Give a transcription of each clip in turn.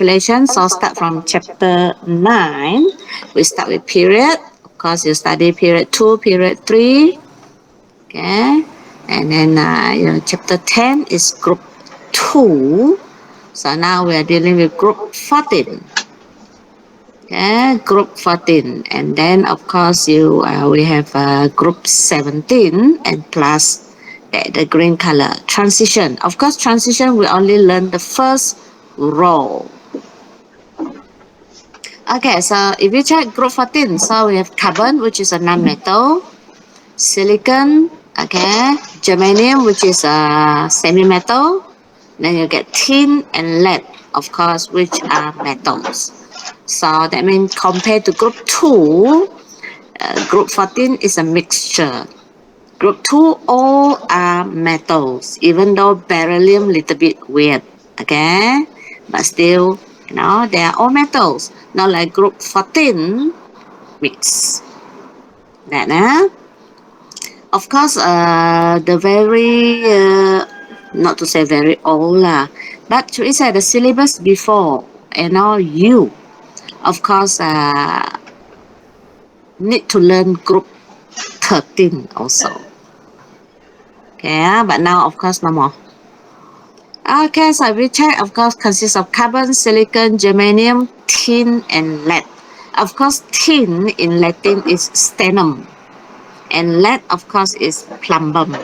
calculation. So start from chapter 9. We start with period. Of course, you study period 2, period 3. Okay. And then chapter 10 is group 2. So now we are dealing with group 14. Okay, group 14. And then of course we have group 17 and plus the green color. Transition. Of course, transition we only learn the first row. Okay, so if you check group 14, so we have carbon, which is a non-metal, silicon, okay, germanium, which is a semi-metal, then you get tin and lead, of course, which are metals. So that means compared to group 2, group 14 is a mixture. Group 2 all are metals, even though beryllium little bit weird, okay? But still, they are all metals. Not like group 14, mix. That, Of course, the very, not to say very old lah, but should we say the syllabus before, of course, need to learn group 13 also. Okay, but now of course no more. Okay, so we check, of course, consists of carbon, silicon, germanium, tin, and lead. Of course, tin in Latin is stannum, and lead, of course, is plumbum.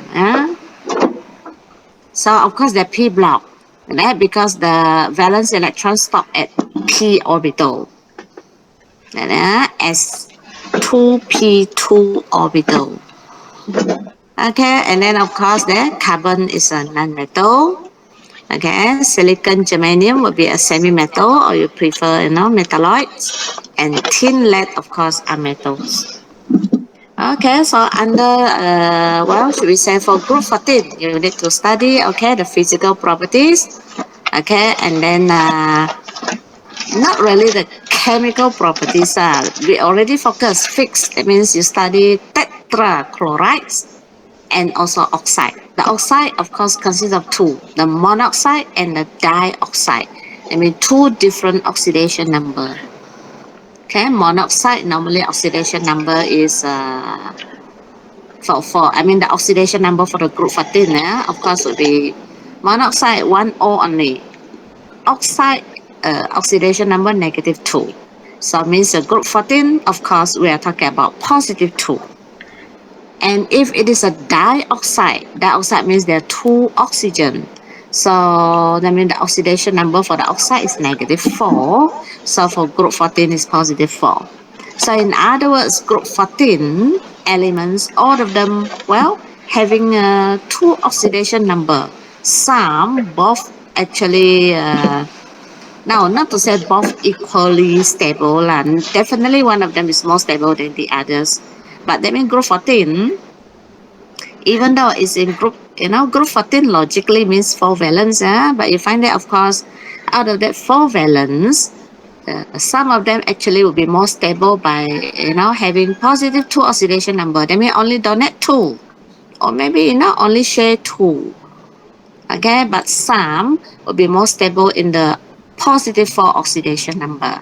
So, of course, they're p block, right? Because the valence electrons stop at p orbital. S2p2 orbital. Okay, and then of course the carbon is a non-metal. Okay, silicon germanium would be a semi-metal, or you prefer, metalloids. And tin lead, of course, are metals. Okay, so under, should we say for group 14, you need to study, okay, the physical properties. Okay, and then not really the chemical properties. We already focus fixed. That means you study tetrachlorides and also oxide. The oxide, of course, consists of two, the monoxide and the dioxide. I mean, two different oxidation number. Okay, monoxide, normally oxidation number is the oxidation number for the group 14, of course, would be monoxide 1O only. Oxide, oxidation number -2. So it means the group 14, of course, we are talking about +2. And if it is a dioxide means there are two oxygen. So that means the oxidation number for the oxide is -4. So for group 14 is +4. So in other words, group 14 elements, all of them, having two oxidation number. Some both actually, now not to say both equally stable, and definitely one of them is more stable than the others. But that means group 14, even though it's in group, group 14 logically means 4 valence, but you find that, of course, out of that 4 valence, some of them actually will be more stable by, having +2 oxidation number. They may only donate 2, or maybe, only share 2. Okay, but some will be more stable in the +4 oxidation number.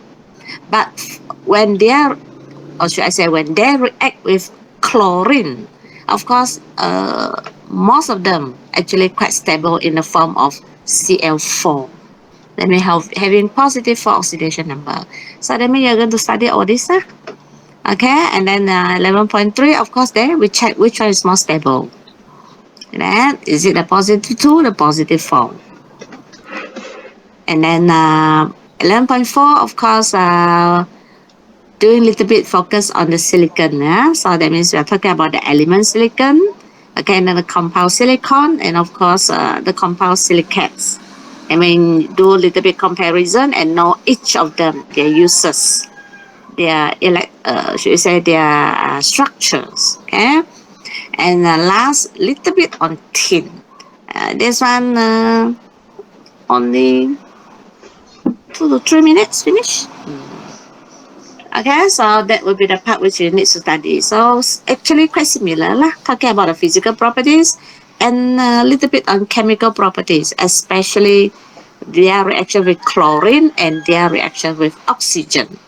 But when they are, or should I say, when they react with chlorine, of course, most of them actually quite stable in the form of Cl4. That means having +4 oxidation number. So that means you're going to study all this. Okay, and then 11.3, of course, there we check which one is more stable. Then is it the +2, the +4? And then 11.4, of course, doing a little bit focus on the silicon. So that means we are talking about the element silicon, okay, and then the compound silicon, and of course the compound silicates. I mean, do a little bit comparison and know each of them, their uses, their should we say their structures, okay. And last, little bit on tin. This one only 2 to 3 minutes finish. Okay, so that will be the part which you need to study. So actually quite similar lah, talking about the physical properties and a little bit on chemical properties, especially their reaction with chlorine and their reaction with oxygen.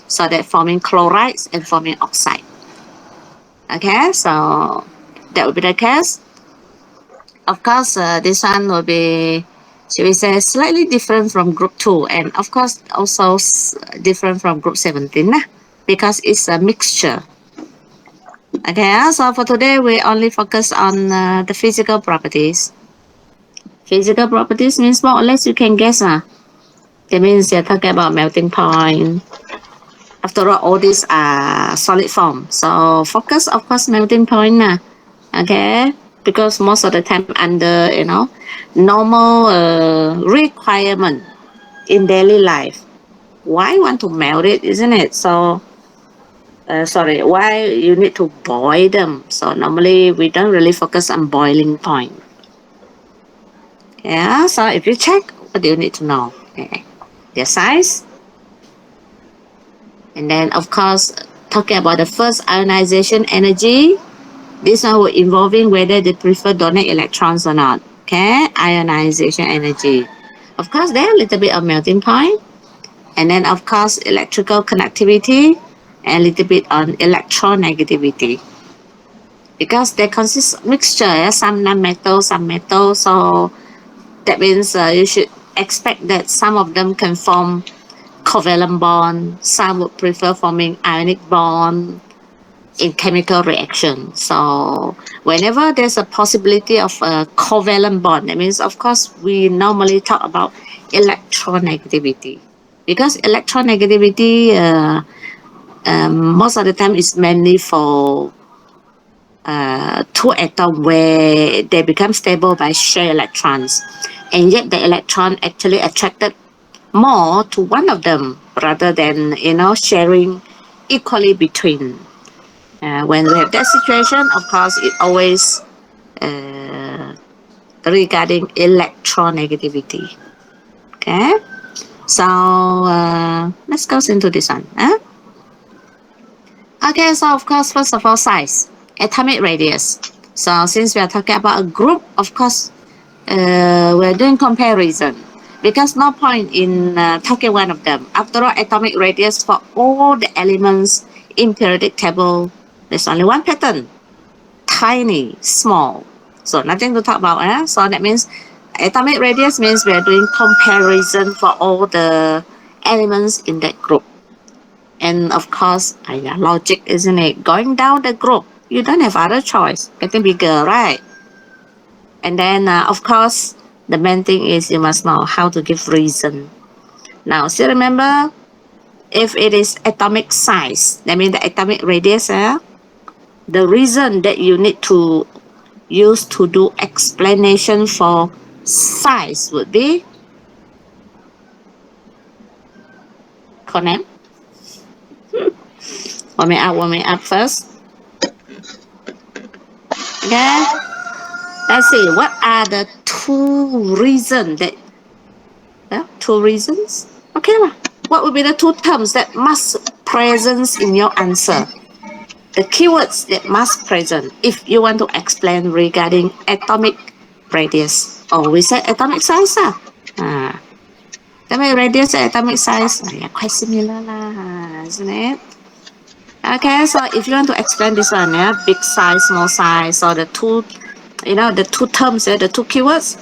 So they're forming chlorides and forming oxide. Okay, so that would be the case. Of course, this one will be, should we say, slightly different from group 2, and of course also different from group 17 because it's a mixture. Okay, so for today we only focus on the physical properties. Physical properties means more or less you can guess. That means you're talking about melting point. After all these are solid form. So focus, of course, melting point. Okay, because most of the time under, normal requirement in daily life. Why want to melt it, isn't it? So, sorry, why you need to boil them? So normally we don't really focus on boiling point. Yeah, so if you check, what do you need to know? Okay. Their size, and then of course talking about the first ionization energy. This one will involving whether they prefer donate electrons or not. Okay, ionization energy. Of course, there are a little bit of melting point, and then of course electrical conductivity, and a little bit on electronegativity. Because they consist mixture, some non-metal, some metal. So that means you should expect that some of them can form covalent bond. Some would prefer forming ionic bond in chemical reaction. So whenever there's a possibility of a covalent bond, that means of course we normally talk about electronegativity, because electronegativity most of the time is mainly for two atoms where they become stable by shared electrons, and yet the electron actually attracted more to one of them rather than sharing equally between. When we have that situation, of course, it always uh, regarding electronegativity. Okay, so let's go into this one. Okay, so of course, first of all, size, atomic radius. So since we are talking about a group, of course, we're doing comparison, because no point in talking one of them. After all, atomic radius for all the elements in periodic table, there's only one pattern. Tiny, small. So nothing to talk about. So that means atomic radius means we are doing comparison for all the elements in that group. And of course, logic, isn't it? Going down the group, you don't have other choice. Getting bigger, right? And then, of course, the main thing is you must know how to give reason. Now, still remember, if it is atomic size, that means the atomic radius, the reason that you need to used to do explanation for size would be connect. Warm me up first. Okay. Let's see. What are the two reasons that? Two reasons. Okay lah. What would be the two terms that must presence in your answer? The keywords that must present if you want to explain regarding atomic radius. Oh, we said atomic size. Atomic radius and atomic size, yeah, quite similar lah, isn't it? Okay, so if you want to explain this one, big size, small size, so the two, the two terms, the two keywords.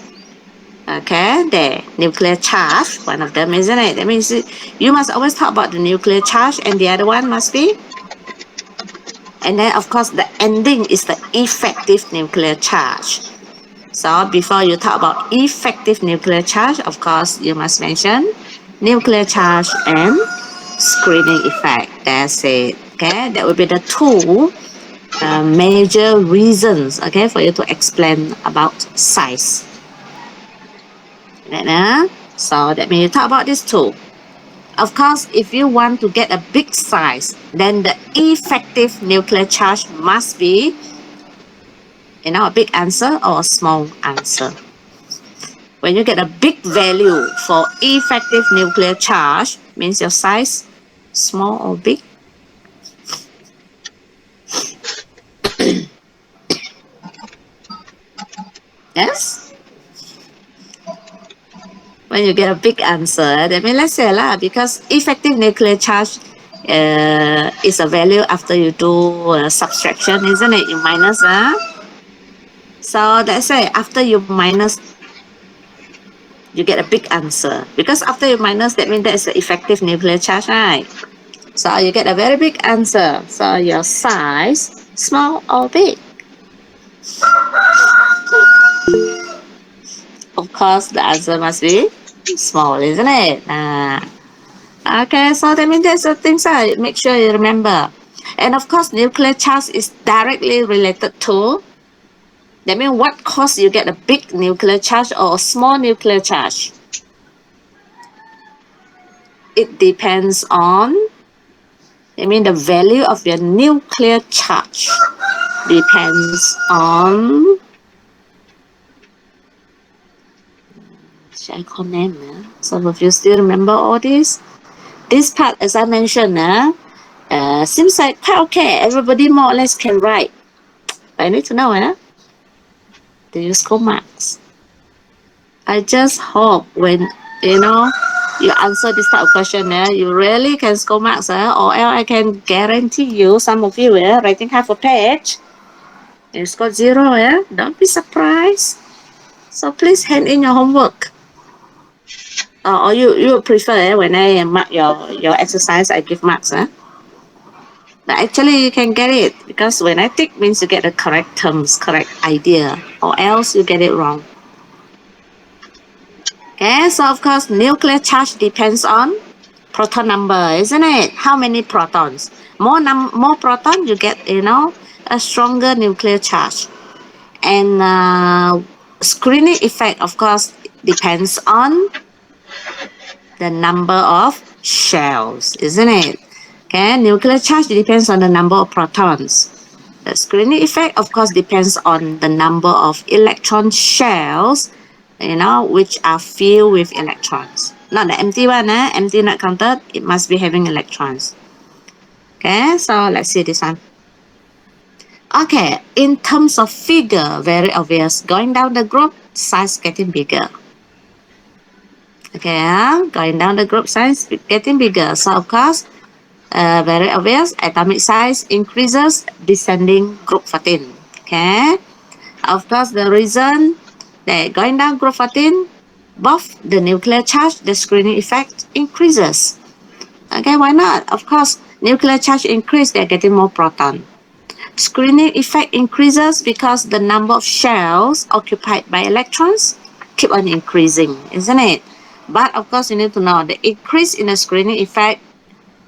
Okay, there, nuclear charge, one of them, isn't it? That means you must always talk about the nuclear charge, and the other one must be. And then, of course, the ending is the effective nuclear charge. So before you talk about effective nuclear charge, of course, you must mention nuclear charge and screening effect. That's it. Okay, that would be the two major reasons, okay, for you to explain about size. So that means you talk about these two. Of course, if you want to get a big size, then the effective nuclear charge must be, a big answer or a small answer. When you get a big value for effective nuclear charge, means your size small or big. Yes? when you get a big answer, that means let's say lah, because effective nuclear charge is a value after you do subtraction, isn't it? You minus, so let's say after you minus, you get a big answer. Because after you minus, that means that is the effective nuclear charge, right? So you get a very big answer. So your size, small or big? Of course, the answer must be small, isn't it? Okay, so that means that's the things I make sure you remember. And of course, nuclear charge is directly related to, that means what cause you get a big nuclear charge or a small nuclear charge? It depends on, I mean the value of your nuclear charge depends on, should I call name? Some of you still remember all this? This part, as I mentioned, seems like quite okay. Everybody more or less can write. But I need to know, do you score marks? I just hope when, you answer this type of question, you really can score marks, or else I can guarantee you, some of you, writing half a page, you score 0, don't be surprised. So please hand in your homework. Or you prefer, when I mark your exercise, I give marks, But actually you can get it, because when I tick means you get the correct terms, correct idea, or else you get it wrong. Okay, so of course nuclear charge depends on proton number, isn't it? How many protons? More proton, you get, a stronger nuclear charge. And screening effect, of course, depends on the number of shells, isn't it? Okay, nuclear charge depends on the number of protons. The screening effect, of course, depends on the number of electron shells, which are filled with electrons. Not the empty one, empty not counted, it must be having electrons. Okay, so let's see this one. Okay, in terms of figure, very obvious. Going down the group, size getting bigger. Okay, going down the group, size getting bigger. So of course, very obvious, atomic size increases, descending group 14. Okay, of course, the reason that going down group 14, both the nuclear charge, the screening effect increases. Okay, why not? Of course, nuclear charge increase, they're getting more proton. Screening effect increases because the number of shells occupied by electrons keep on increasing, isn't it? But of course, you need to know the increase in the screening effect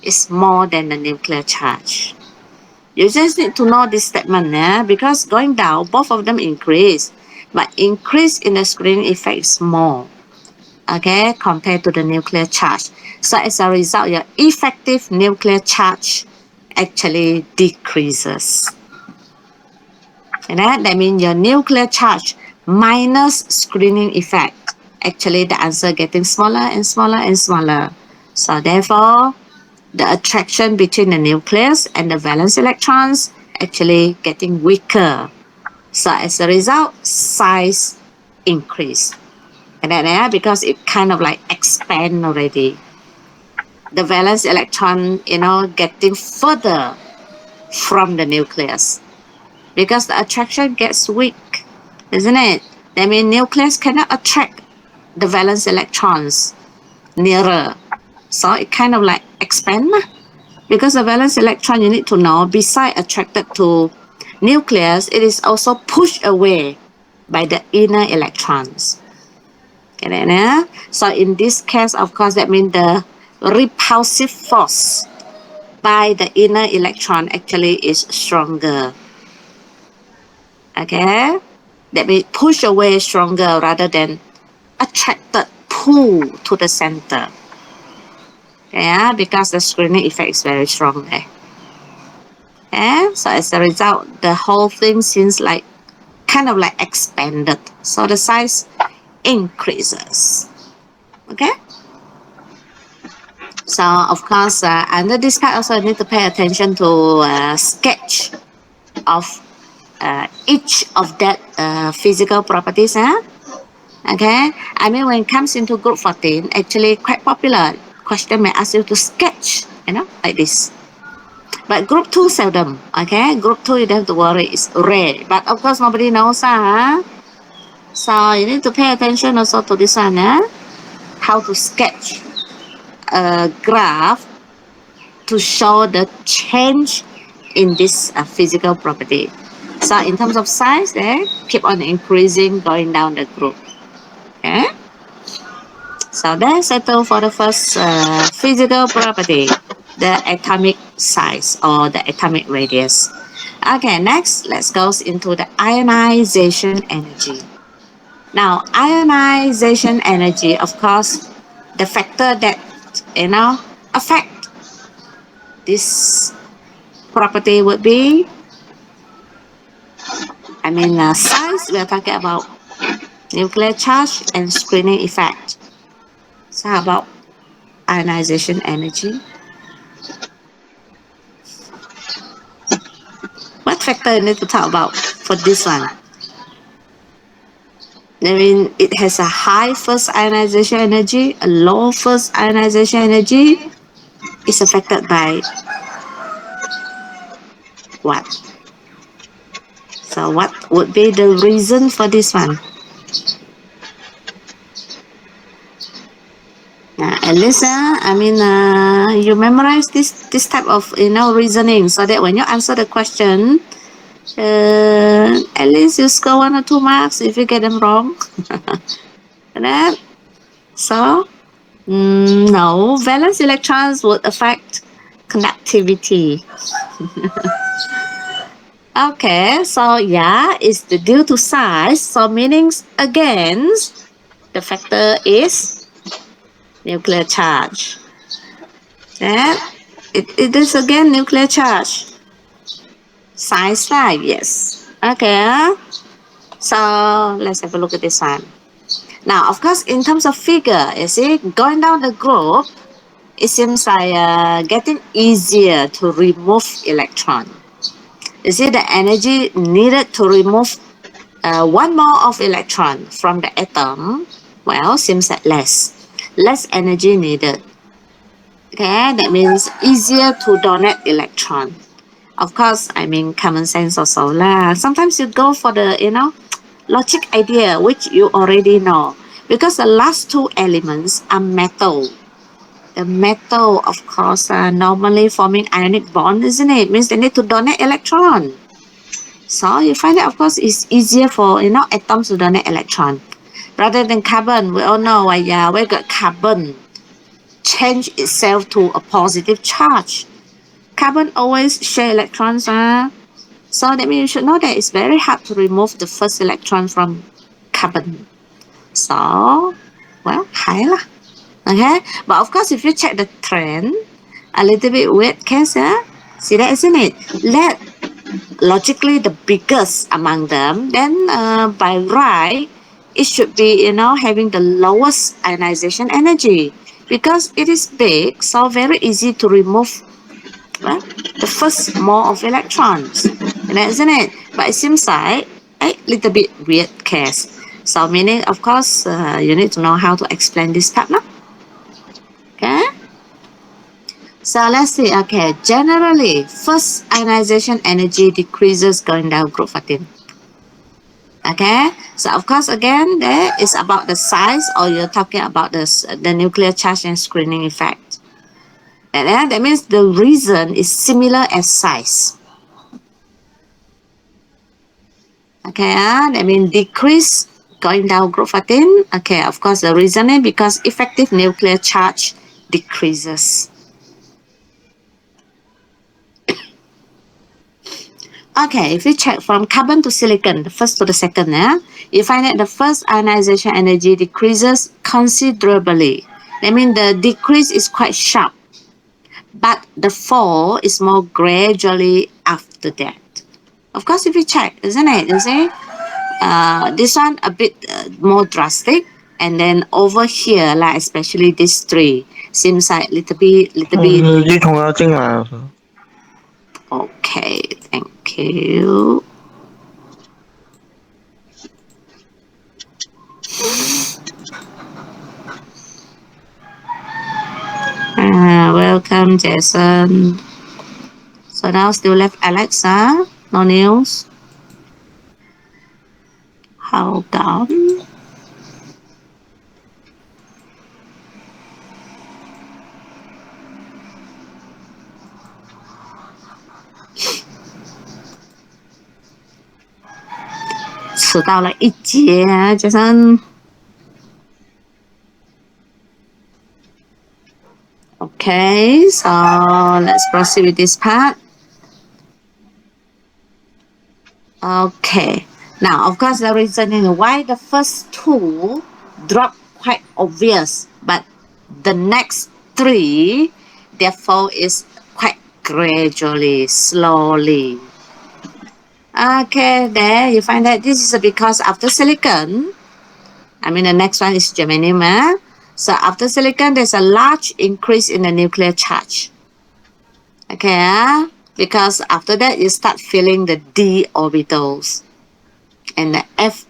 is more than the nuclear charge. You just need to know this statement, because going down, both of them increase, but increase in the screening effect is more, okay, compared to the nuclear charge. So as a result, your effective nuclear charge actually decreases. And that means your nuclear charge minus screening effect. Actually, the answer getting smaller and smaller and smaller. So therefore, the attraction between the nucleus and the valence electrons actually getting weaker. So as a result, size increase. And then because it kind of like expand already. The valence electron, getting further from the nucleus. Because the attraction gets weak, isn't it? That means nucleus cannot attract the valence electrons nearer. So it kind of like expand. Because the valence electron, you need to know, besides attracted to nucleus, it is also pushed away by the inner electrons. Get it? So in this case, of course, that means the repulsive force by the inner electron actually is stronger. Okay, that means push away stronger rather than attracted, pull to the center. Yeah, because the screening effect is very strong there. Yeah, so as a result, the whole thing seems like kind of like expanded. So the size increases. Okay. So of course, under this part also need to pay attention to sketch of each of that physical properties. Okay, I mean when it comes into group 14, actually quite popular. Question may ask you to sketch, like this. But group 2 seldom. Okay, group 2 you don't have to worry, it's rare. But of course nobody knows, so you need to pay attention also to this one, how to sketch a graph to show the change in this physical property. So in terms of size, they keep on increasing going down the group. Okay. So that's settle for the first physical property, the atomic size or the atomic radius. Okay, next let's go into the ionization energy. Now, ionization energy, of course, the factor that affect this property would be, size. We are talking about nuclear charge and screening effect. So how about ionization energy? What factor you need to talk about for this one? It has a high first ionization energy, a low first ionization energy. Is affected by what? So what would be the reason for this one? At least, you memorize this type of reasoning, so that when you answer the question, at least you score 1 or 2 marks if you get them wrong. Right? So, no, valence electrons would affect conductivity. Okay, so yeah, it's due to size. So meaning again, the factor is nuclear charge. Yeah, it is again nuclear charge. Size lah, yes. Okay, so let's have a look at this one. Now, of course, in terms of figure, you see, going down the group, it seems like getting easier to remove electron. You see, the energy needed to remove 1 mole of electron from the atom, well, seems like less energy needed. Okay, that means easier to donate electron. Of course, common sense also lah. Sometimes you go for the, logic idea, which you already know. Because the last 2 elements are metal. The metal, of course, normally forming ionic bond, isn't it? Means they need to donate electron. So you find that, of course, it's easier for, atoms to donate electron. Rather than carbon, we all know, we got carbon change itself to a positive charge. Carbon always share electrons, so that means you should know that it's very hard to remove the first electron from carbon. So, well, high lah. Okay, but of course, if you check the trend, a little bit weird case, see that, isn't it? Let logically the biggest among them, then by right, it should be, having the lowest ionization energy, because it is big, so very easy to remove the first mole of electrons, isn't it? But it seems like a little bit weird case. So meaning, of course, you need to know how to explain this part now. Okay. So let's see. Okay, generally, first ionization energy decreases going down group 14. Okay, so of course, again, there is about the size, or you're talking about the nuclear charge and screening effect. And then that means the reason is similar as size. Okay, that means decrease going down group 14. Okay, of course, the reasoning because effective nuclear charge decreases. Okay, if you check from carbon to silicon, the first to the second, you find that the first ionization energy decreases considerably. That means the decrease is quite sharp, but the fall is more gradually after that. Of course, if you check, isn't it? You see, this one a bit more drastic, and then over here, like especially these 3, seems like little bit. Okay, thank you. Welcome, Jason. So now still left Alexa. No news. Hold on.迟到了一节，Jason。Okay, so let's proceed with this part. Okay, now of course the reason why the first two drop quite obvious, but the next three therefore is quite gradually, slowly. Okay, there you find that this is because after silicon, I mean the next one is germanium. So after silicon, there's a large increase in the nuclear charge. Okay, because after that you start feeling the d orbitals and the f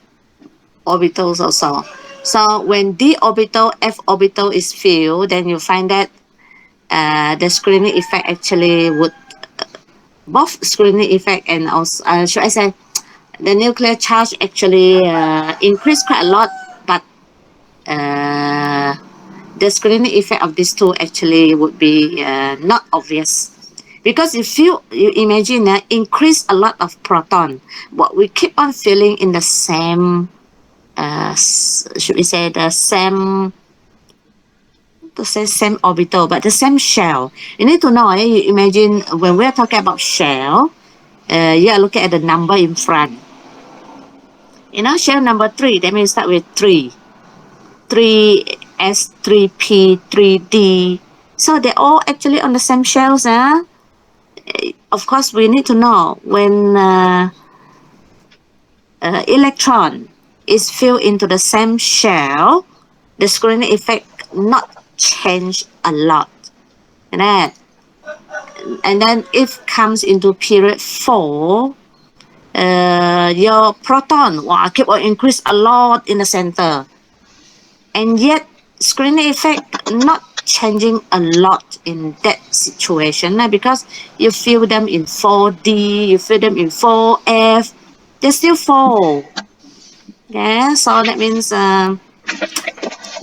orbitals also. So when d orbital, f orbital is filled, then you find that the screening effect actually would both screening effect and also should I say the nuclear charge actually increased quite a lot, but the screening effect of these two actually would be not obvious. Because if you imagine increase a lot of proton, but we keep on feeling in the same, should we say the same, to say same orbital, but the same shell. You need to know, you imagine when we're talking about shell, you are looking at the number in front. You know, shell number 3, that means start with 3. 3S, 3P, 3D. So they're all actually on the same shells. Of course, we need to know when electron is filled into the same shell, the screening effect not change a lot. And then if comes into period 4, your proton keep on increase a lot in the center. And yet, screening effect not changing a lot in that situation because you feel them in 4D, you feel them in 4F, they still fall. Yeah, so that means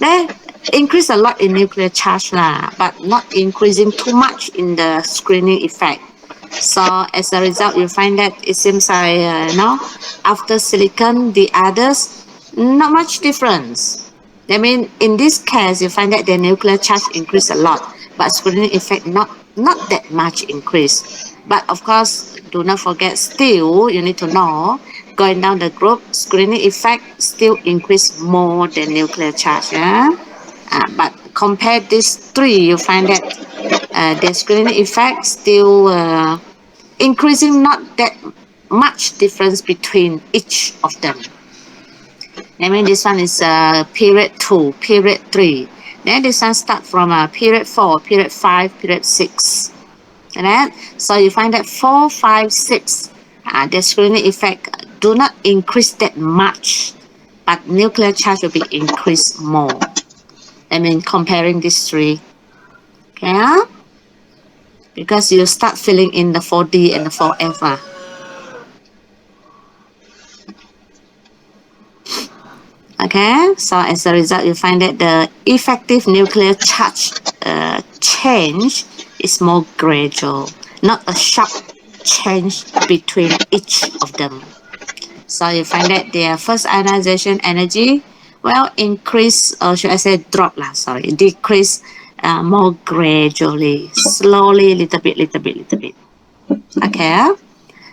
they increase a lot in nuclear charge but not increasing too much in the screening effect. So as a result, you find that it seems like after silicon, the others not much difference. I mean, in this case, you find that the nuclear charge increase a lot, but screening effect not that much increase. But of course, do not forget, still you need to know, going down the group, screening effect still increase more than nuclear charge. But compare these three, you find that the screening effect still increasing not that much difference between each of them. I mean, this one is period 2, period 3. Then this one start from period 4, period 5, period 6. And then, so you find that 4, 5, 6, the screening effect do not increase that much, but nuclear charge will be increased more. I mean, comparing these three. Okay? Because you start filling in the 4D and the 4F. Okay, so as a result, you find that the effective nuclear charge change is more gradual, not a sharp change between each of them. So you find that their first ionization energy, well, increase, or should I say drop decrease more gradually, slowly, little bit. Okay.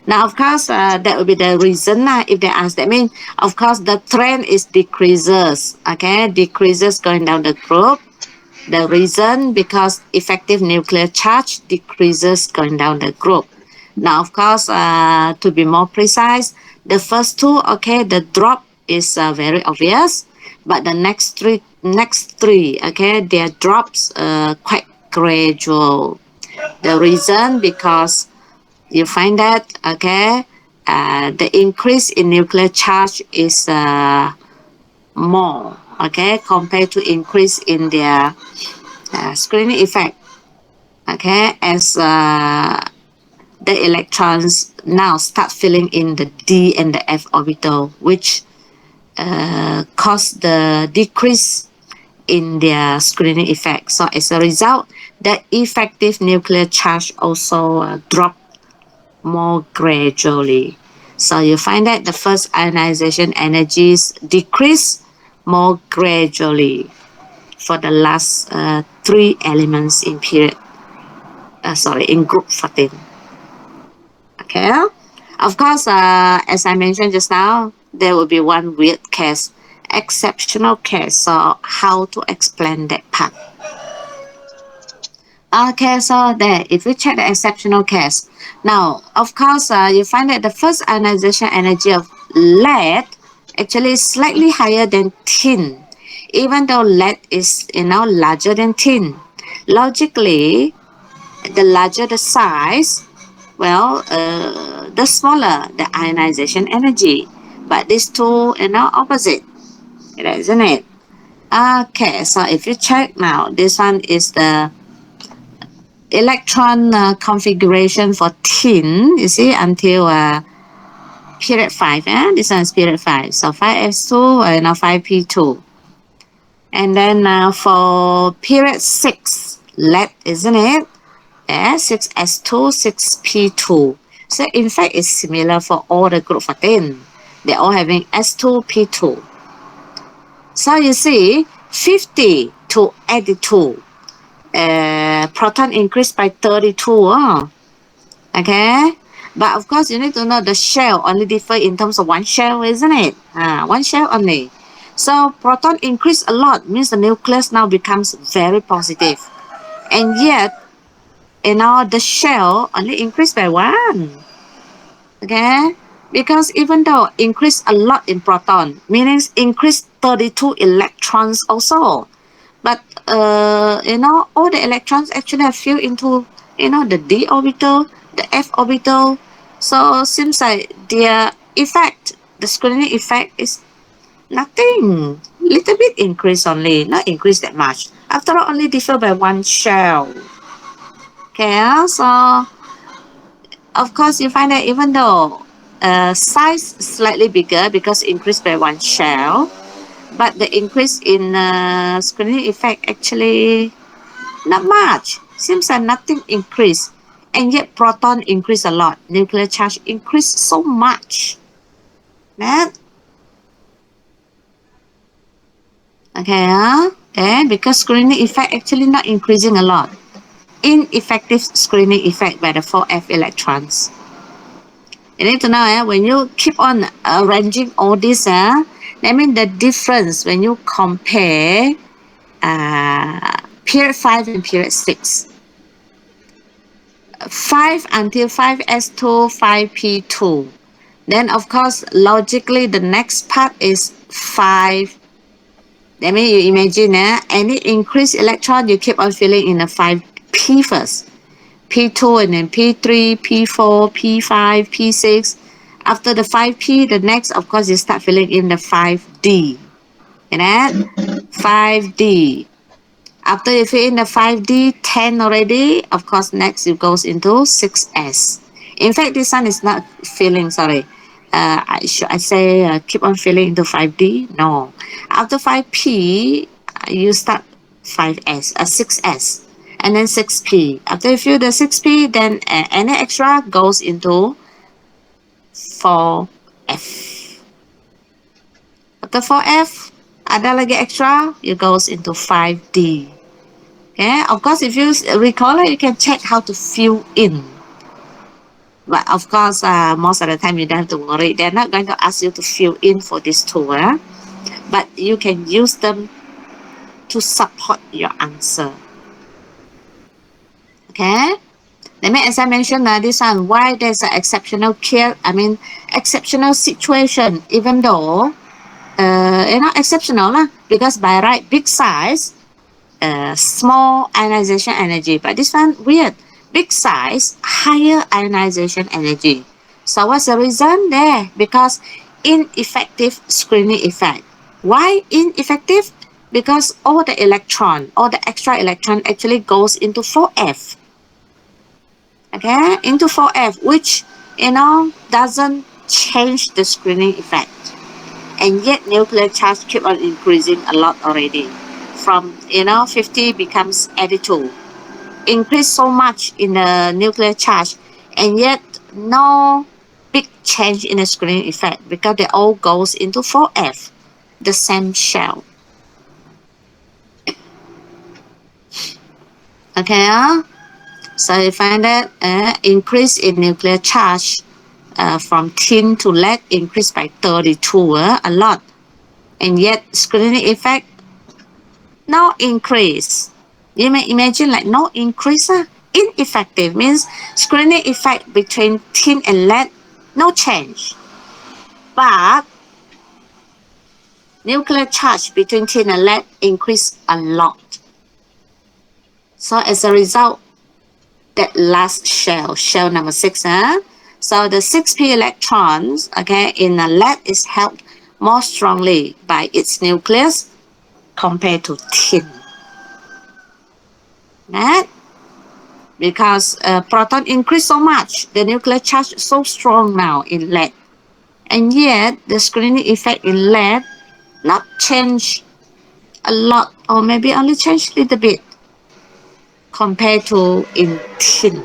Now, of course, that would be the reason if they ask. That means, of course, the trend is decreases. Okay, decreases going down the group. The reason because effective nuclear charge decreases going down the group. Now, of course, to be more precise, the first two, okay, the drop is very obvious, but the next three, okay, their drops quite gradual. The reason because you find that okay the increase in nuclear charge is more okay compared to increase in their screening effect. Okay, as the electrons now start filling in the d and the f orbital, which cause the decrease in their screening effect. So as a result, the effective nuclear charge also drop more gradually. So you find that the first ionization energies decrease more gradually for the last three elements in in group 14. Okay. Of course, as I mentioned just now, there will be one weird case, exceptional case. So how to explain that part? Okay, so there, if we check the exceptional case, now, of course, you find that the first ionization energy of lead actually is slightly higher than tin, even though lead is, larger than tin. Logically, the larger the size, well, the smaller the ionization energy. But these two, opposite, isn't it? Okay, so if you check now, this one is the electron configuration for tin, you see, until period 5. This one is period 5. So 5s2 and now 5p2. And then for period 6, lead, isn't it? 6s2, 6p2. So in fact, it's similar for all the group 14. They're all having s2, p2. So you see, 50 to 82. Proton increased by 32. Okay, but of course you need to know the shell only differ in terms of one shell, isn't it? One shell only. So proton increase a lot means the nucleus now becomes very positive, and yet the shell only increased by one. Okay, because even though increase a lot in proton, meaning increase 32 electrons also, but all the electrons actually are filled into the d orbital, the f orbital. So seems like their effect, the screening effect, is nothing, little bit increase only, not increase that much, after all only differ by one shell. Okay, so of course you find that even though size slightly bigger because increased by one shell, but the increase in screening effect actually not much. Seems like nothing increased. And yet proton increase a lot. Nuclear charge increased so much. That okay, then because screening effect actually not increasing a lot. Ineffective screening effect by the 4f electrons. You need to know when you keep on arranging all this, that means the difference when you compare period 5 and period 6. 5 until 5s2, 5p2. Then of course logically the next part is 5. That means you imagine any increased electron you keep on filling in the 5p first. P2 and then P3, P4, P5, P6. After the 5p, the next of course you start filling in the 5d. You know? 5d. After you fill in the 5D, 10 already, of course, next it goes into 6S. In fact, this one is not filling, sorry. Should I say keep on filling into 5D? No. After 5P, you start 5S, 6S, and then 6P. After you fill the 6P, then any extra goes into 4F. After 4F, ada lagi extra, it goes into 5D. Okay, of course, if you recall it, you can check how to fill in. But of course, most of the time you don't have to worry. They're not going to ask you to fill in for this tool. But you can use them to support your answer. Okay? Let me, as I mentioned, this one, why there's an exceptional exceptional situation, even though, exceptional, because by right, big size, small ionization energy, but this one weird, big size, higher ionization energy. So what's the reason there? Because ineffective screening effect. Why ineffective? Because all the extra electron actually goes into 4f. okay, into 4F, which, doesn't change the screening effect. And yet nuclear charge keep on increasing a lot already. From, 50 becomes 82. Increase so much in the nuclear charge, and yet no big change in the screening effect because they all goes into 4F, the same shell. Okay, so you find that increase in nuclear charge from tin to lead increased by 32, a lot, and yet screening effect no increase. You may imagine like no increase, ineffective means screening effect between tin and lead no change, but nuclear charge between tin and lead increase a lot. So as a result, that last shell number 6, so the 6p electrons, okay, in a lead is held more strongly by its nucleus compared to tin. Right? Because proton increase so much, the nuclear charge is so strong now in lead, and yet the screening effect in lead not change a lot, or maybe only change a little bit compared to in tin.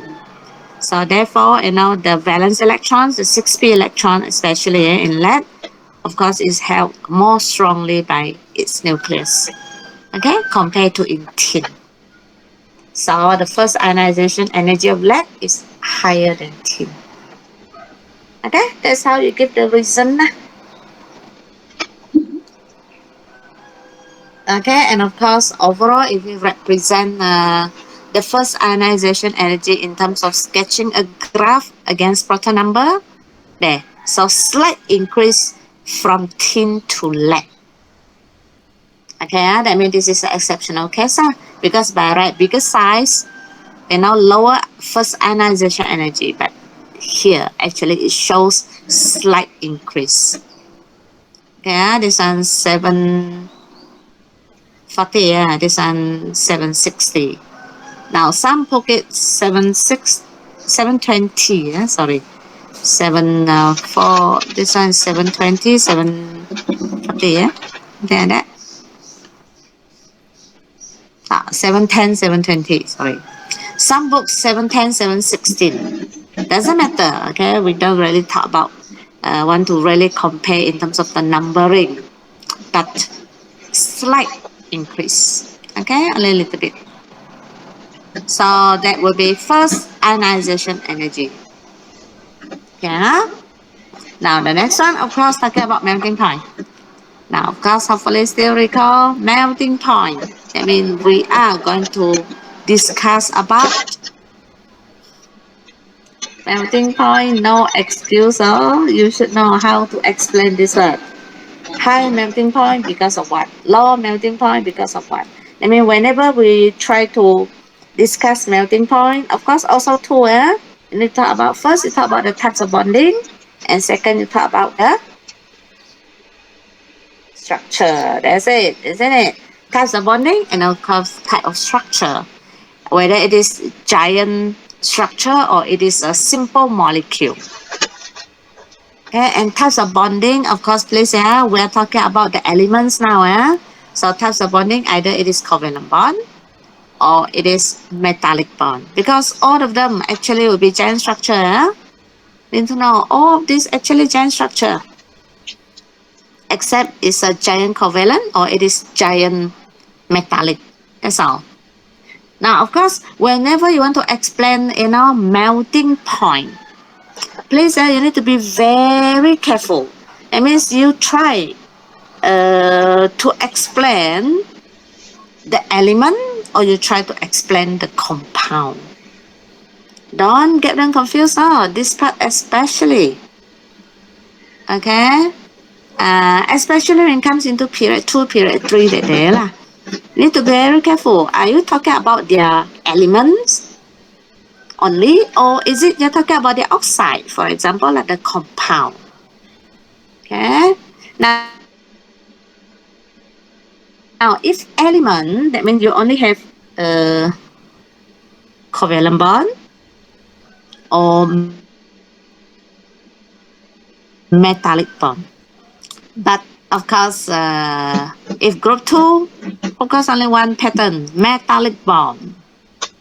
So therefore, the valence electrons, the 6p electron, especially in lead, of course, is held more strongly by its nucleus, okay, compared to in tin. So the first ionization energy of lead is higher than tin. Okay, that's how you give the reason. Okay, and of course, overall, if we represent the first ionization energy in terms of sketching a graph against proton number, there. So slight increase from tin to lead. Okay, that means this is an exceptional case, because by right bigger size, lower first ionization energy, but here actually it shows slight increase. Okay, this one 740, this one 760. Now some pocket 720, sorry, 4, this one 720, 740, then that. 710, 720, sorry. Some books 710, 716. Doesn't matter, okay? We don't really talk about, want to really compare in terms of the numbering, but slight increase, okay? Only a little bit. So that will be first ionization energy. Okay? Now the next one, of course, talking about melting point. Now, of course, hopefully still recall melting point. That means we are going to discuss about melting point. No excuse, you should know how to explain this word. High melting point because of what? Low melting point because of what? I mean, whenever we try to discuss melting point, of course, also two, you need to talk about first, you talk about the types of bonding, and second, you talk about the structure. That's it, isn't it? Types of bonding and of course type of structure. Whether it is giant structure or it is a simple molecule. Okay, and types of bonding, of course, please, we are talking about the elements now. So types of bonding, either it is covalent bond or it is metallic bond. Because all of them actually will be giant structure. Need to know all of this actually giant structure. Except it's a giant covalent or it is giant metallic. That's all. Now, of course, whenever you want to explain, melting point, please, you need to be very careful. That means you try to explain the element or you try to explain the compound. Don't get them confused. This part especially. Okay? Especially when it comes into period 2, period 3, that day lah. Need to be very careful. Are you talking about their elements only, or is it you're talking about the oxide, for example, like the compound? Okay. Now, if element, that means you only have a covalent bond, or metallic bond. But of course, if group 2, of course only one pattern, metallic bond.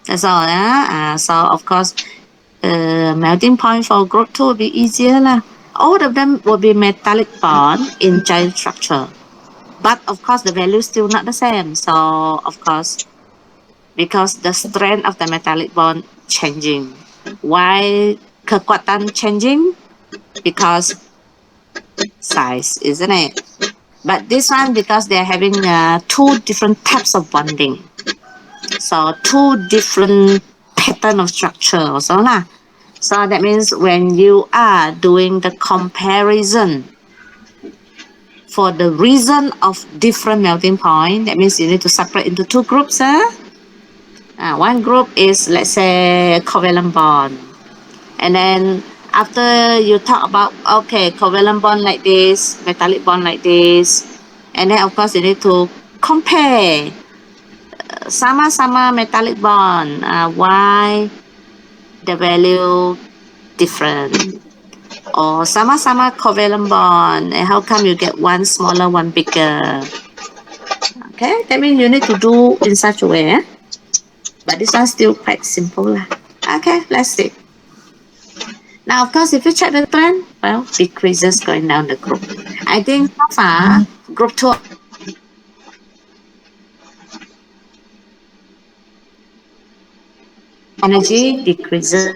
That's all. So of course, melting point for group 2 will be easier lah. All of them will be metallic bond in giant structure. But of course, the value is still not the same. So of course, because the strength of the metallic bond changing. Why kekuatan changing? Because size, isn't it? But this one, because they're having two different types of bonding. So two different pattern of structure also lah. So that means when you are doing the comparison for the reason of different melting point, that means you need to separate into two groups. One group is, let's say, covalent bond. And then after you talk about, okay, covalent bond like this, metallic bond like this, and then of course you need to compare sama-sama metallic bond, why the value different, or sama-sama covalent bond, and how come you get one smaller, one bigger. Okay, that means you need to do in such a way. But this one's still quite simple lah. Okay, let's see. Now, of course, if you check the trend, well, decreases going down the group. I think so far, group 2 energy decreases.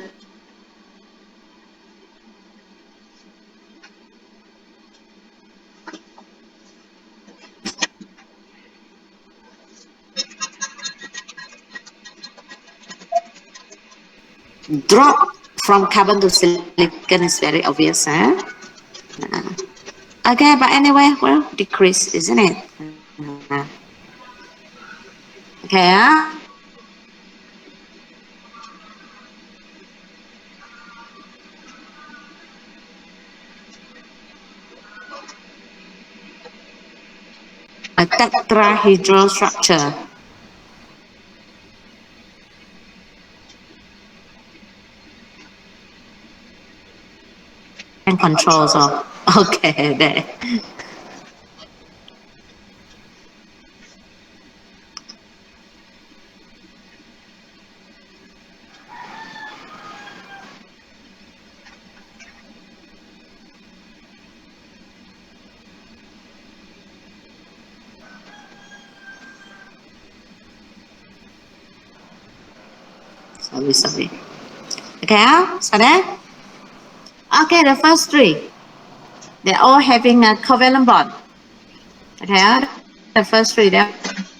Drop from carbon to silicon is very obvious. Okay, but anyway, well, decrease, isn't it? Okay. A tetrahedral structure. And controls. Okay, there. Sorry. Okay, so there. Okay, the first three, they're all having a covalent bond. Okay, the first three, they're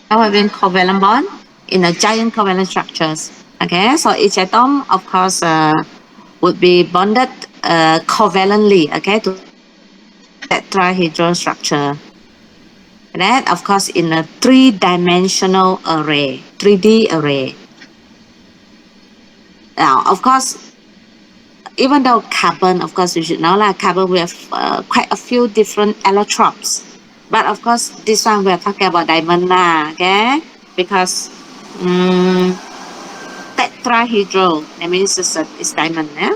all having covalent bond in a giant covalent structures. Okay, so each atom, of course, would be bonded covalently, okay, to tetrahedral structure. And then, of course, in a three-dimensional array, 3D array. Now, of course, even though carbon, of course, you should know like carbon, we have quite a few different allotropes. But of course, this one we're talking about diamond now, okay? Because tetrahedral, that means it's diamond, yeah?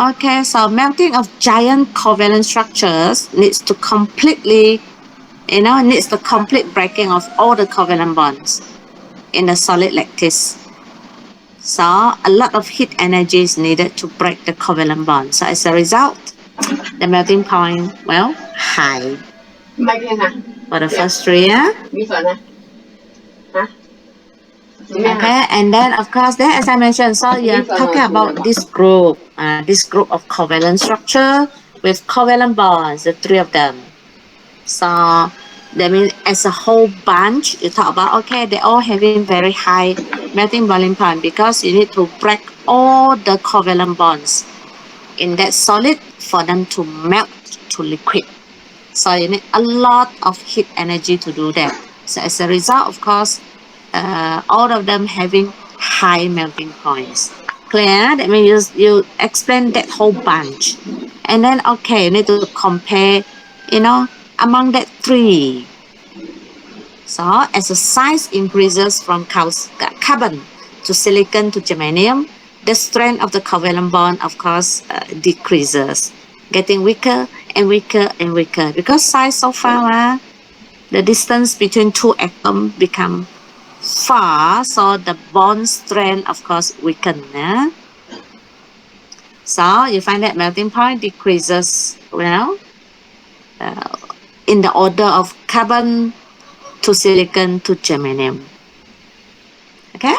Okay, so melting of giant covalent structures needs to completely, needs the complete breaking of all the covalent bonds in a solid like this. So a lot of heat energy is needed to break the covalent bond. So as a result, the melting point, well, high. For the first three, Okay, and then of course, then as I mentioned, so you're talking about this group of covalent structure with covalent bonds, the three of them. So that means as a whole bunch, you talk about, okay, they're all having very high melting boiling point because you need to break all the covalent bonds in that solid for them to melt to liquid. So you need a lot of heat energy to do that. So as a result, of course, all of them having high melting points. Clear? That means you explain that whole bunch. And then, okay, you need to compare, among that three. So as the size increases from carbon to silicon to germanium, the strength of the covalent bond, of course, decreases, getting weaker and weaker and weaker. Because size so far, the distance between two atoms become far, so the bond strength, of course, weaken. So you find that melting point decreases, in the order of carbon to silicon to germanium. Okay?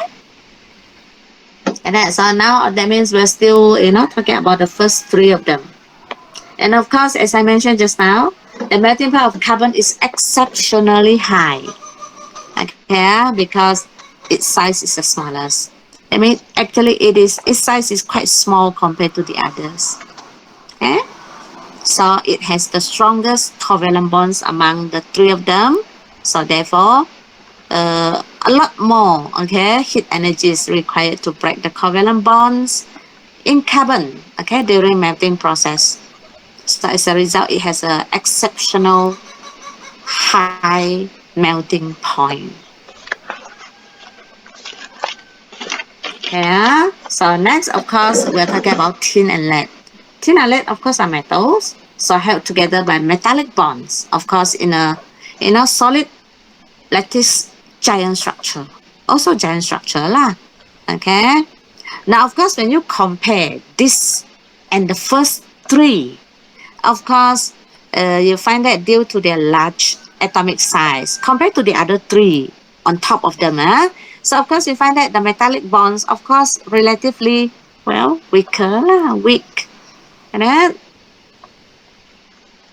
And that, so now that means we're still, talking about the first three of them. And of course, as I mentioned just now, the melting point of carbon is exceptionally high. Okay, because its size is the smallest. I mean, actually, its size is quite small compared to the others. Okay, so it has the strongest covalent bonds among the three of them. So therefore, a lot more, heat energy is required to break the covalent bonds in carbon, during melting process. So as a result, it has an exceptional high melting point. Yeah. So next, of course, we're talking about tin and lead. Tin and lead, of course, are metals, so held together by metallic bonds. Of course, in a solid lattice giant structure. Also giant structure lah. Okay. Now, of course, when you compare this and the first three, of course, you find that due to their large atomic size compared to the other three on top of them. So, of course, you find that the metallic bonds, of course, relatively, weaker, weak. And then,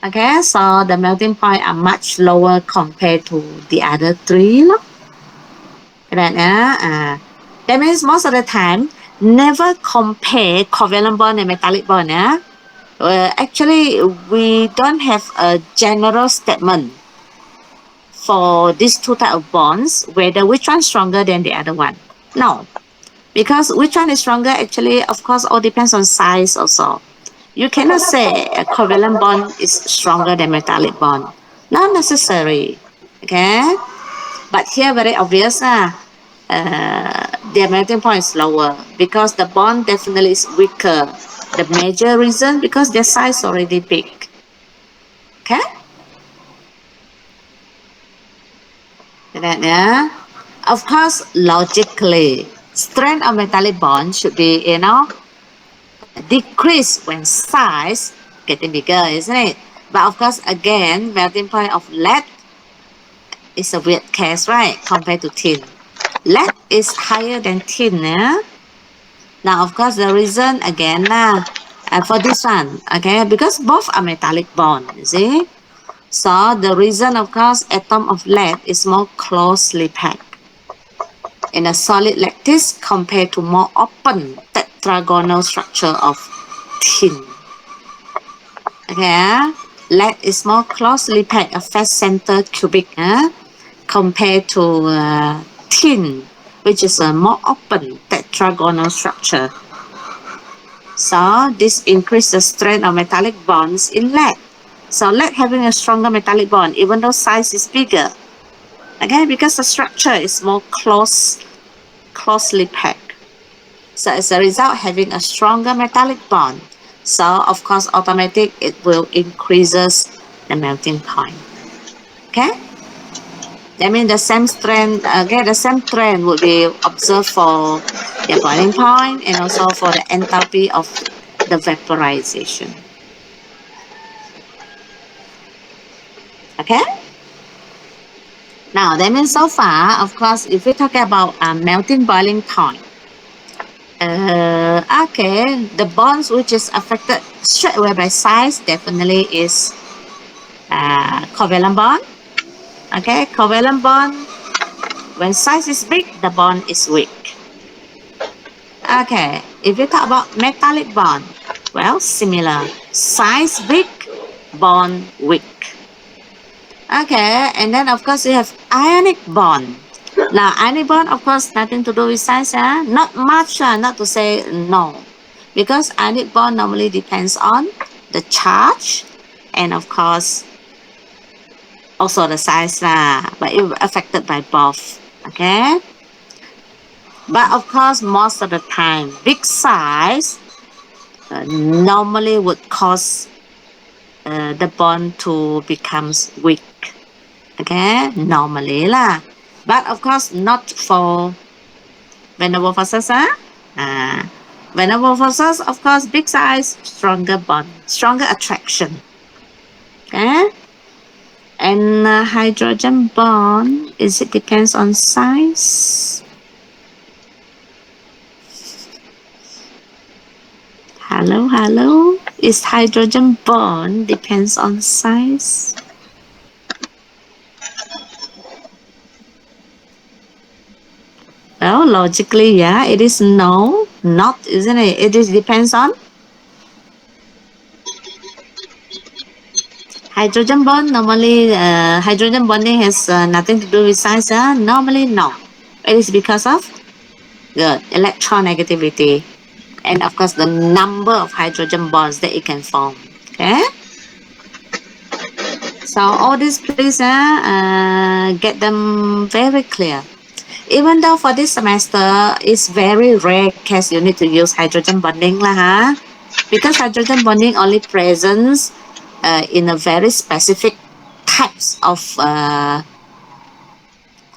okay, so the melting point are much lower compared to the other three. That means most of the time, never compare covalent bond and metallic bond. Actually, we don't have a general statement for these two type of bonds, whether which one is stronger than the other one. No, because which one is stronger, actually, of course, all depends on size also. You cannot say a covalent bond is stronger than metallic bond. Not necessary. Okay? But here, very obvious. Their melting point is lower because the bond definitely is weaker. The major reason because their size already big. Okay? Then, of course, logically, strength of metallic bond should be, decrease when size getting bigger, isn't it? But of course, again, melting point of lead is a weird case, right? Compared to tin. Lead is higher than tin. Now, of course, the reason again for this one, because both are metallic bond, you see. So the reason, of course, atom of lead is more closely packed in a solid lattice compared to more open tetragonal structure of tin. Okay, lead is more closely packed, a fast center cubic, compared to tin, which is a more open tetragonal structure. So this increases the strength of metallic bonds in lead. So lead having a stronger metallic bond, even though size is bigger. Because the structure is more closely packed. So as a result, having a stronger metallic bond. So of course, automatic it will increases the melting point. Okay. That means the same strength, the same trend would be observed for the boiling point and also for the enthalpy of the vaporization. Okay. Now, that means so far, of course, if we talk about melting boiling point, the bonds which is affected straight away by size definitely is covalent bond. Okay, covalent bond, when size is big, the bond is weak. Okay, if you talk about metallic bond, well, similar. Size big, bond weak. Okay, and then of course you have ionic bond. Now, ionic bond, of course, nothing to do with size. Not much, not to say no. Because ionic bond normally depends on the charge and, of course, also the size lah, but it affected by both. Okay, but of course most of the time big size normally would cause the bond to becomes weak. Okay, normally lah, but of course not for van der Waals, van der Waals, of course big size, stronger bond, stronger attraction. Okay, and hydrogen bond, is it depends on size? Hello, hello. Is hydrogen bond depends on size? Well, logically, yeah, it is no, not, isn't it? It is depends on hydrogen bond. Normally, hydrogen bonding has nothing to do with size. Normally, no. It is because of the electronegativity and, of course, the number of hydrogen bonds that it can form. Okay. So all these, please get them very clear. Even though for this semester, it's very rare case you need to use hydrogen bonding lah, because hydrogen bonding only presents in a very specific types of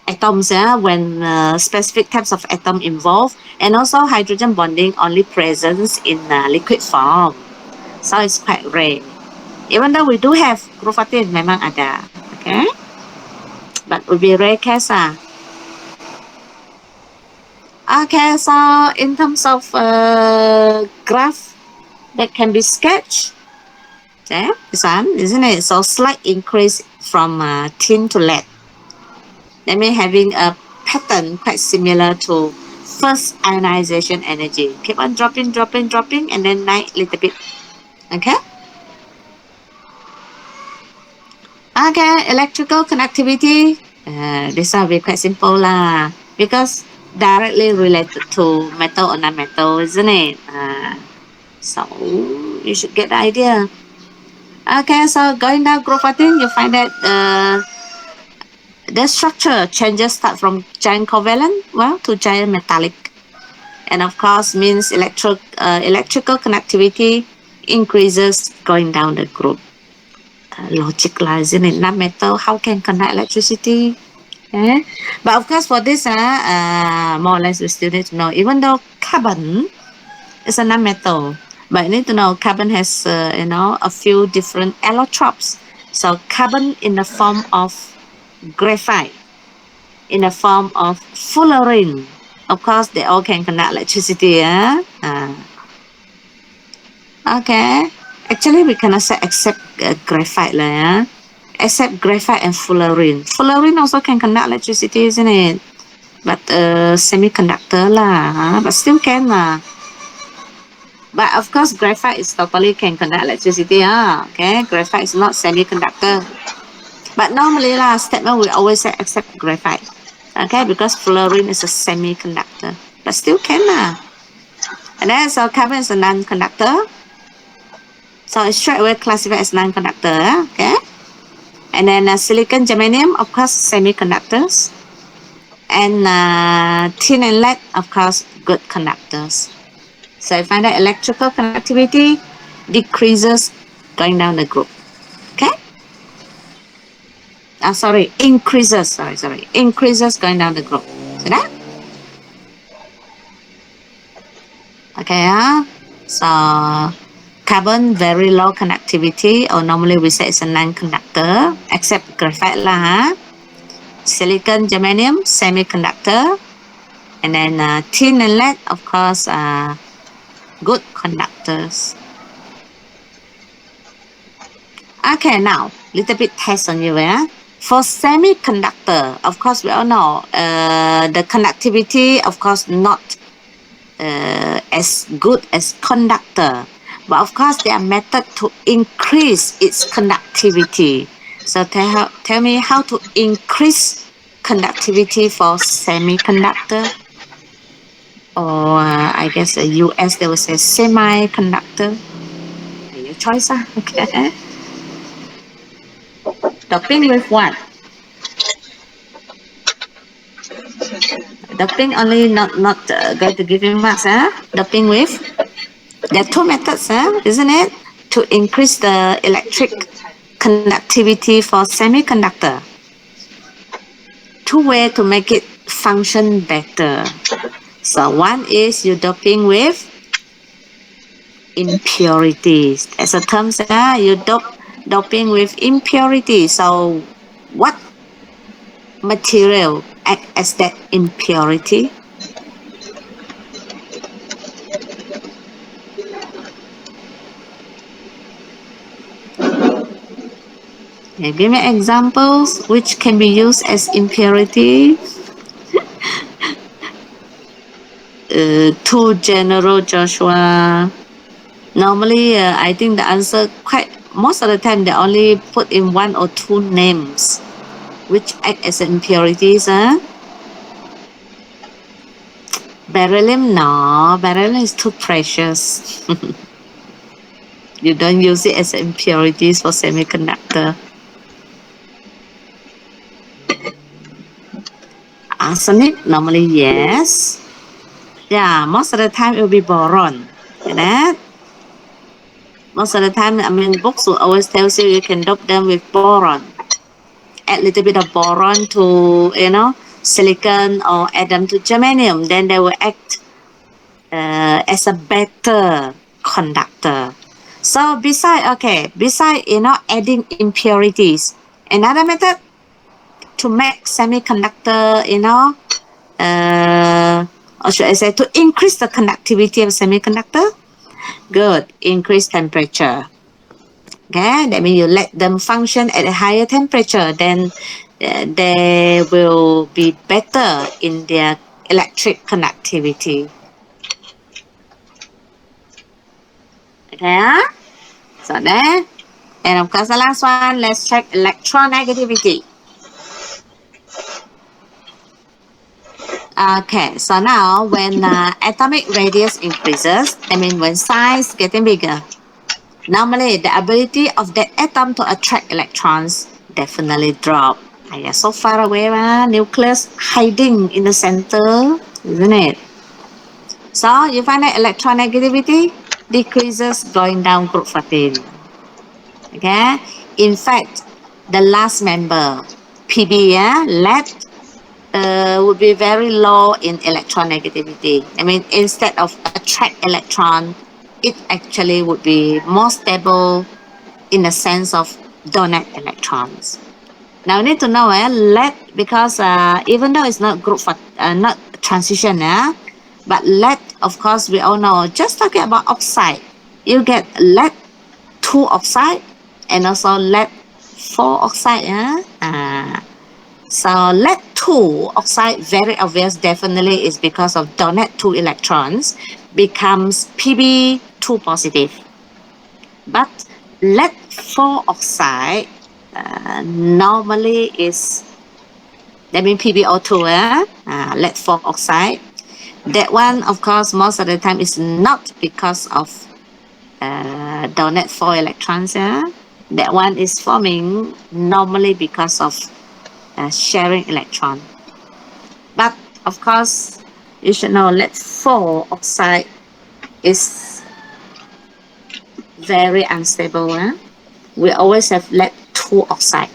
atoms, when specific types of atom involved, and also hydrogen bonding only presents in liquid form, so it's quite rare. Even though we do have group 14 memang ada, okay, but would be rare case lah. Okay, so in terms of graph that can be sketched, okay, this one, isn't it? So slight increase from tin to lead. That means having a pattern quite similar to first ionization energy. Keep on dropping, dropping, dropping, and then night little bit. Okay? Okay, electrical connectivity. This one will be quite simple lah, because directly related to metal or non-metal, isn't it? So you should get the idea. Okay, so going down group 14, you find that the structure changes start from giant covalent, well, to giant metallic. And of course means electrical connectivity increases going down the group. Logic lies in it, non-metal, how can conduct electricity? Okay. But of course for this, more or less we still need to know, even though carbon is a non-metal, but you need to know carbon has a few different allotropes. So carbon in the form of graphite, in the form of fullerene, of course they all can conduct electricity. Okay, actually we cannot say except graphite lah, except graphite and fullerene. Fullerene also can conduct electricity, isn't it? But semiconductor lah, but still can lah. But of course graphite is totally can conduct electricity. Okay, graphite is not semiconductor. But normally lah, statement we always say except graphite. Okay, because fullerene is a semiconductor, but still can lah. And then so carbon is a non-conductor, so it's straight away classified as non-conductor. Okay, and then silicon, germanium, of course semiconductors, and tin and lead, of course good conductors. So I find that electrical conductivity decreases going down the group. Okay. Sorry, increases. Sorry, increases going down the group. See that? Okay. So carbon very low conductivity, or normally we say it's a non-conductor, except graphite lah. Silicon, germanium, semiconductor, and then tin and lead, of course, good conductors. Okay, now little bit test on you. For semiconductor, of course we all know the conductivity, of course, not as good as conductor, but of course there are methods to increase its conductivity. So tell me how to increase conductivity for semiconductor, or I guess the US they will say semiconductor. Your choice. Okay. Doping with what? Doping only not going to give you marks, huh? Doping with, there are two methods, huh? Isn't it? To increase the electric conductivity for semiconductor. Two ways to make it function better. So one is you doping with impurities. As a term, you doping with impurities. So what material act as that impurity? Okay, give me examples which can be used as impurity. Too general, Joshua. Normally, I think the answer quite most of the time they only put in one or two names which act as impurities. Beryllium, no, beryllium is too precious. You don't use it as impurities for semiconductor. Arsenic, normally yes. Yeah, most of the time it will be boron. You know? Most of the time, I mean, books will always tell you can dope them with boron. Add a little bit of boron to, silicon or add them to germanium. Then they will act as a better conductor. So beside, adding impurities, another method to make semiconductor, or should I say to increase the conductivity of semiconductor? Good, increase temperature. Okay, that means you let them function at a higher temperature, then they will be better in their electric conductivity. Okay, so there. And of course, the last one, let's check electronegativity. Okay, so now when atomic radius increases, I mean when size getting bigger, normally the ability of that atom to attract electrons definitely drop. Yeah, so far away, nucleus hiding in the center, isn't it? So you find that electronegativity decreases going down group 14. Okay, in fact, the last member, PB, lead, would be very low in electronegativity. I mean, instead of attract electron, it actually would be more stable in the sense of donate electrons. Now, we need to know lead, because even though it's not group for not transition, but lead, of course, we all know. Just talking about oxide, you get lead 2 oxide and also lead 4 oxide. So lead 2 oxide, very obvious, definitely is because of donate 2 electrons, becomes Pb2 positive. But lead 4 oxide normally is, that means PbO2, lead 4 oxide. That one, of course, most of the time is not because of donate 4 electrons. That one is forming normally because of sharing electron. But of course, you should know lead 4 oxide is very unstable. We always have lead 2 oxide.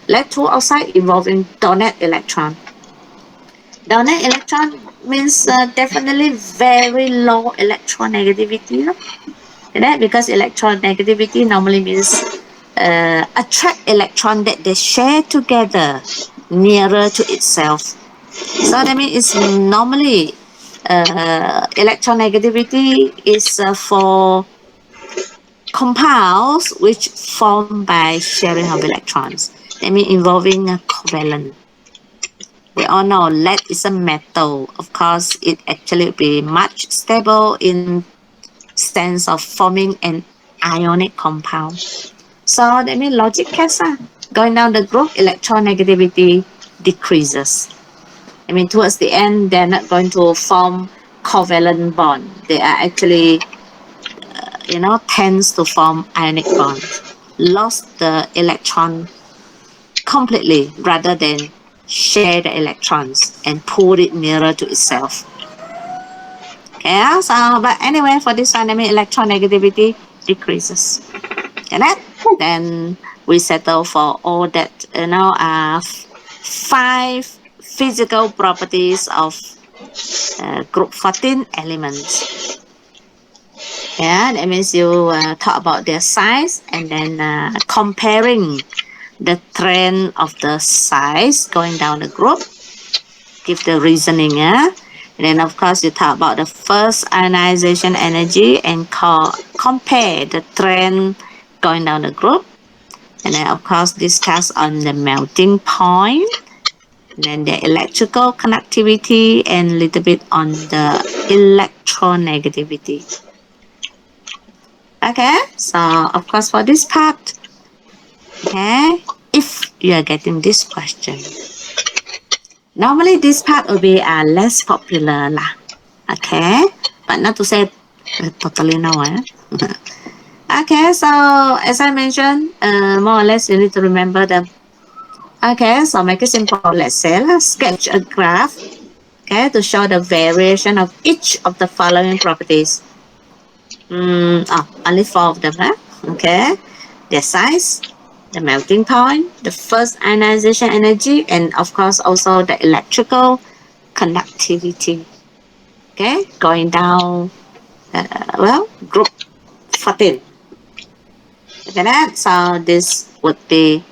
Lead 2 oxide involving donate electron. Donate electron means definitely very low electronegativity. Because electronegativity normally means attract electron that they share together nearer to itself. So that means it's normally electronegativity is for compounds which form by sharing of electrons. That means involving a covalent. We all know lead is a metal. Of course, it actually will be much stable in sense of forming an ionic compound. So that means logic case, going down the group, electronegativity decreases. I mean, towards the end, they're not going to form covalent bond. They are actually, tends to form ionic bonds. Lost the electron completely rather than share the electrons and pull it nearer to itself. Okay, so but anyway, for this one, I mean electronegativity decreases. Get it? Then we settle for all that, five physical properties of group 14 elements. Yeah, that means you talk about their size and then comparing the trend of the size going down the group, give the reasoning. And then, of course, you talk about the first ionization energy and compare the trend going down the group. And then, of course, discuss on the melting point, and then the electrical conductivity, and a little bit on the electronegativity. Okay, so of course for this part, okay, if you are getting this question, normally this part will be less popular lah, okay, but not to say totally no. Okay, so as I mentioned, more or less you need to remember them. Okay, so make it simple. Let's say let's sketch a graph, okay, to show the variation of each of the following properties. Only 4 of them, okay, their size, the melting point, the first ionization energy, and of course also the electrical conductivity. Okay, going down, group 14. Okay, that, so this would be